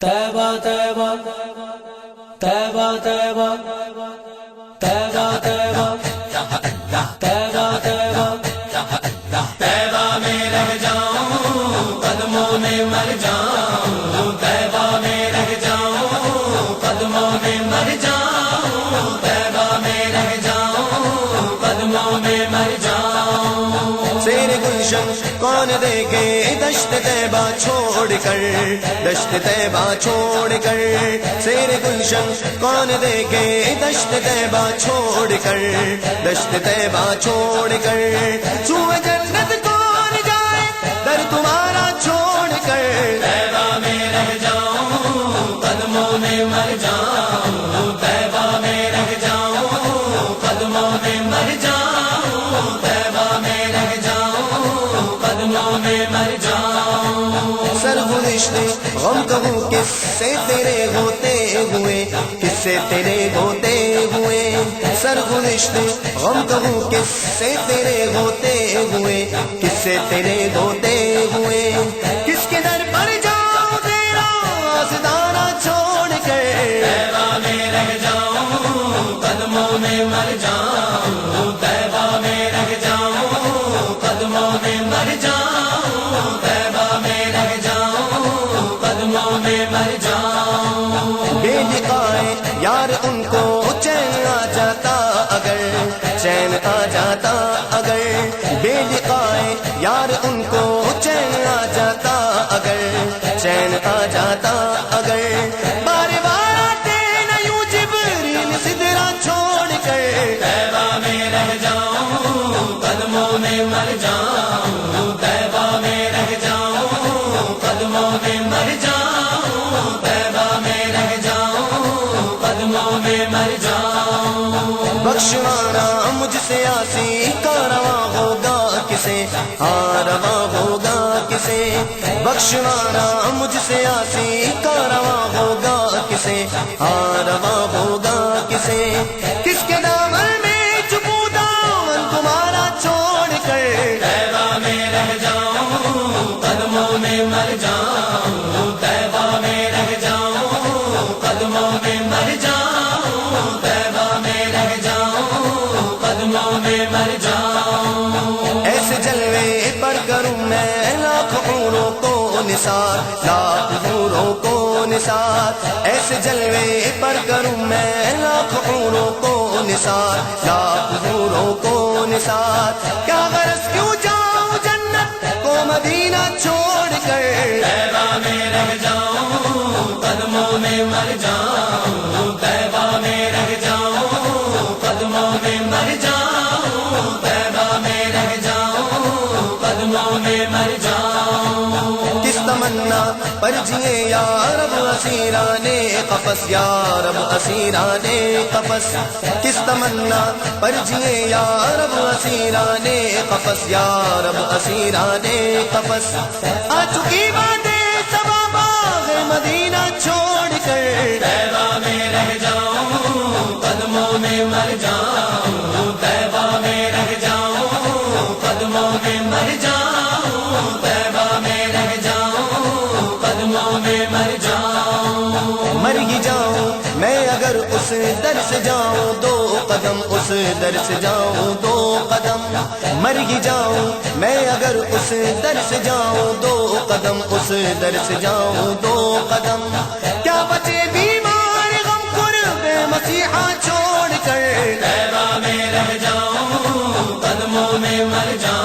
तैबा तैबा तैबा तैबा तैबा तैबा तैबा तैबा तैबा में रह जाऊं कदमों में मर जाऊं तैबा में रह जाऊं कदमों में मर जाऊं तैबा में रह जाऊं कदमों में मर जाऊं। शेर गुलशन कौन देखे दश्त तैबा छोड़ कर, दश्त तैबा छोड़ कर। शेर गुलशन कौन देखे दश्त तैबा छोड़ कर, दश्त तैबा छोड़ कर। सुए जन्नत कौन जाए दर तुम्हारा छोड़ कर, तैबा में रह जाऊं कदमों में मर जाऊं तैबा में रह जाऊं कदमों में मर जाऊं तैबा में रह जाऊं कदमों में मर जाऊं। सरगुज़िश्ते गम कहूँ किससे तेरे होते हुए, किससे तेरे होते हुए। सरगुज़िश्ते गम कहूँ किससे तेरे होते हुए, किससे तेरे होते हुए। किसके दर पर जाऊँ तेरा आस्ताना छोड़ कर, तैबा में रह जाऊं कदमों में मर जाऊं तैबा में रह जाऊं कदमों में मर जाऊं तैबा में रह जाऊं कदमों में मर जाऊं। बेलिकाए यार उनको चैन आ जाता अगर, चैन आ जाता अगर। बेलिकाए यार उनको चैन आ जाता अगर, चैन आ जाता अगर। बार बार आते न यूं जिब्रील सिदरा छोड़ कर, तैबा में रह जाऊं कदमों में मर जाऊं तैबा में रह जाऊं कदमों में मर जाऊं तैबा में रह जाऊं कदमों में मर जाऊं। बख्शवाना मुझसे आसी का रवा होगा किसे, हाँ रवा होगा किसे। बख्शवाना मुझसे आसी का रवा होगा किसे, हाँ रवा होगा किसे। किसके दामन में छुपू दामन तुम्हारा छोड़ कर, तैबा में रह जाऊं कदमों में मर जाऊं तैबा में रह जाऊं कदमों में मर जाऊं तैबा में रह जाऊं कदमों में मर जाऊं। ऐसे जलवे पर करूं मैं लाख हूरों को निसार, लाख हूरों को निसार। ऐसे जलवे पर करूं मैं लाख हूरों को निसार, लाख हूरों को निसार। क्या गरज क्यों जाऊं जन्नत को मदीना छोड़ कर, तैबा में रह जाऊं कदमों में मर जाऊं तैबा में रह जाऊं कदमों में मर जाऊं तैबा में रह जाऊं कदमों में मर जाऊं। किस तमन्ना पर जिए या रब असीराने कफस, या रब असीराने कफस। किस तमन्ना पर जिए या रब असीराने कफस, या रब असीराने कफस। आ चुकी बातें सबा बाग़ मदीना छोड़ कर, तैबा में रह जाऊं कदमों में मर जाऊं तैबा में रह जाऊं कदमों में मर जाऊं तैबा में रह जाऊं कदमों में मर जाऊं। मर ही जाऊं मैं अगर उस दर से जाऊं दो कदम, उस दर से जाऊं दो कदम। मर ही जाऊं मैं अगर उस दर से जाऊं दो कदम, उस दर से जाऊं दो कदम। क्या बचे बीमार गम कुर्बे मसीहा छोड़ कर, तैबा में रह जाऊं कदमों में मर जाऊं